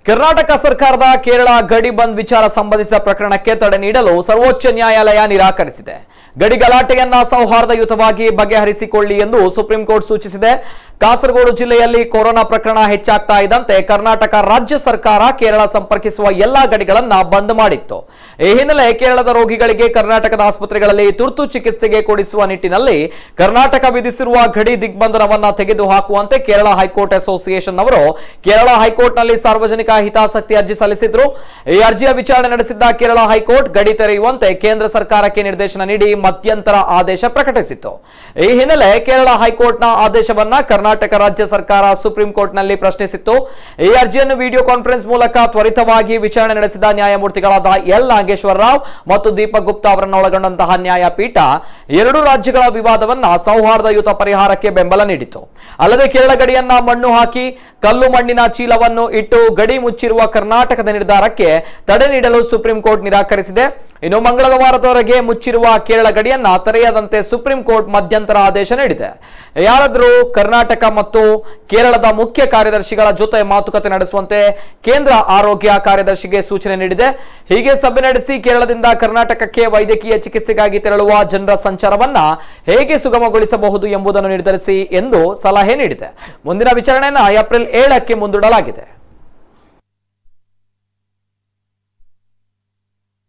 ಕರ್ನಾಟಕ ಸರ್ಕಾರದ ಕೇರಳ ಗಡಿ ಬಂದ್ ವಿಚಾರ ಸಂಬಂಧಿಸಿದ ಪ್ರಕರಣಕ್ಕೆ ತಡೆ ನೀಡಲು ಸರ್ವೋಚ್ಚ ನ್ಯಾಯಾಲಯ ನಿರಾಕರಿಸಿದೆ. ಗಡಿ ಗಲಾಟೆಯನ್ನ ಸೌಹಾರ್ದಯುತವಾಗಿ ಬಗೆಹರಿಸಿಕೊಳ್ಳಿ ಎಂದು ಸುಪ್ರೀಂ ಕೋರ್ಟ್ ಸೂಚಿಸಿದೆ. ಕಾಸರಗೋಡು ಜಿಲ್ಲೆಯಲ್ಲಿ ಕೊರೋನಾ ಪ್ರಕರಣ ಹೆಚ್ಚಾಗ್ತಾ ಇದ್ದಂತೆ ಕರ್ನಾಟಕ ರಾಜ್ಯ ಸರ್ಕಾರ ಕೇರಳ ಸಂಪರ್ಕಿಸುವ ಎಲ್ಲಾ ಗಡಿಗಳನ್ನು ಬಂದ್ ಮಾಡಿತ್ತು. ಈ ಹಿನ್ನೆಲೆ ಕೇರಳದ ರೋಗಿಗಳಿಗೆ ಕರ್ನಾಟಕದ ಆಸ್ಪತ್ರೆಗಳಲ್ಲಿ ತುರ್ತು ಚಿಕಿತ್ಸೆಗೆ ಕೊಡಿಸುವ ನಿಟ್ಟಿನಲ್ಲಿ ಕರ್ನಾಟಕ ವಿಧಿಸಿರುವ ಗಡಿ ದಿಗ್ಬಂಧನವನ್ನ ತೆಗೆದುಹಾಕುವಂತೆ ಕೇರಳ ಹೈಕೋರ್ಟ್ ಅಸೋಸಿಯೇಷನ್ ಅವರು ಕೇರಳ ಹೈಕೋರ್ಟ್ನಲ್ಲಿ ಸಾರ್ವಜನಿಕ ಹಿತಾಸಕ್ತಿ ಅರ್ಜಿ ಸಲ್ಲಿಸಿದ್ರು. ಈ ಅರ್ಜಿಯ ವಿಚಾರಣೆ ನಡೆಸಿದ್ದ ಕೇರಳ ಹೈಕೋರ್ಟ್ ಗಡಿ ತೆರೆಯುವಂತೆ ಕೇಂದ್ರ ಸರ್ಕಾರಕ್ಕೆ ನಿರ್ದೇಶನ ನೀಡಿ ಮಧ್ಯಂತರ ಆದೇಶ ಪ್ರಕಟಿಸಿತ್ತು. ಈ ಹಿನ್ನೆಲೆ ಕೇರಳ ಹೈಕೋರ್ಟ್ನ ಆದೇಶವನ್ನ ಕರ್ನಾಟಕ ರಾಜ್ಯ ಸರ್ಕಾರ ಸುಪ್ರೀಂ ಕೋರ್ಟ್ನಲ್ಲಿ ಪ್ರಶ್ನಿಸಿತ್ತು. ಈ ಅರ್ಜಿಯನ್ನು ವಿಡಿಯೋ ಕಾನ್ಫರೆನ್ಸ್ ಮೂಲಕ ತ್ವರಿತವಾಗಿ ವಿಚಾರಣೆ ನಡೆಸಿದ ನ್ಯಾಯಮೂರ್ತಿಗಳಾದ ಎಲ್ ನಾಗೇಶ್ವರ ರಾವ್ ಮತ್ತು ದೀಪಕ್ ಗುಪ್ತಾ ಅವರನ್ನು ಒಳಗೊಂಡಂತಹ ನ್ಯಾಯಪೀಠ ಎರಡು ರಾಜ್ಯಗಳ ವಿವಾದವನ್ನ ಸೌಹಾರ್ದಯುತ ಪರಿಹಾರಕ್ಕೆ ಬೆಂಬಲ ನೀಡಿತು. ಅಲ್ಲದೆ ಕೇರಳ ಗಡಿಯನ್ನ ಮಣ್ಣು ಹಾಕಿ ಕಲ್ಲು ಮಣ್ಣಿನ ಚೀಲವನ್ನು ಇಟ್ಟು ಗಡಿ ಮುಚ್ಚಿರುವ ಕರ್ನಾಟಕದ ನಿರ್ಧಾರಕ್ಕೆ ತಡೆ ನೀಡಲು ಸುಪ್ರೀಂ ಕೋರ್ಟ್ ನಿರಾಕರಿಸಿದೆ. ಇನ್ನು ಮಂಗಳವಾರದವರೆಗೆ ಮುಚ್ಚಿರುವ ಕೇರಳ ಗಡಿಯನ್ನ ತೆರೆಯದಂತೆ ಸುಪ್ರೀಂ ಕೋರ್ಟ್ ಮಧ್ಯಂತರ ಆದೇಶ ನೀಡಿದೆ. ಯಾರಾದರೂ ಕರ್ನಾಟಕ ಮತ್ತು ಕೇರಳದ ಮುಖ್ಯ ಕಾರ್ಯದರ್ಶಿಗಳ ಜೊತೆ ಮಾತುಕತೆ ನಡೆಸುವಂತೆ ಕೇಂದ್ರ ಆರೋಗ್ಯ ಕಾರ್ಯದರ್ಶಿಗೆ ಸೂಚನೆ ನೀಡಿದೆ. ಹೀಗೆ ಸಭೆ ನಡೆಸಿ ಕೇರಳದಿಂದ ಕರ್ನಾಟಕಕ್ಕೆ ವೈದ್ಯಕೀಯ ಚಿಕಿತ್ಸೆಗಾಗಿ ತೆರಳುವ ಜನರ ಸಂಚಾರವನ್ನ ಹೇಗೆ ಸುಗಮಗೊಳಿಸಬಹುದು ಎಂಬುದನ್ನು ನಿರ್ಧರಿಸಿ ಎಂದು ಸಲಹೆ ನೀಡಿದೆ. ಮುಂದಿನ ವಿಚಾರಣೆಯನ್ನು ಏಪ್ರಿಲ್ 7ಕ್ಕೆ ಮುಂದೂಡಲಾಗಿದೆ.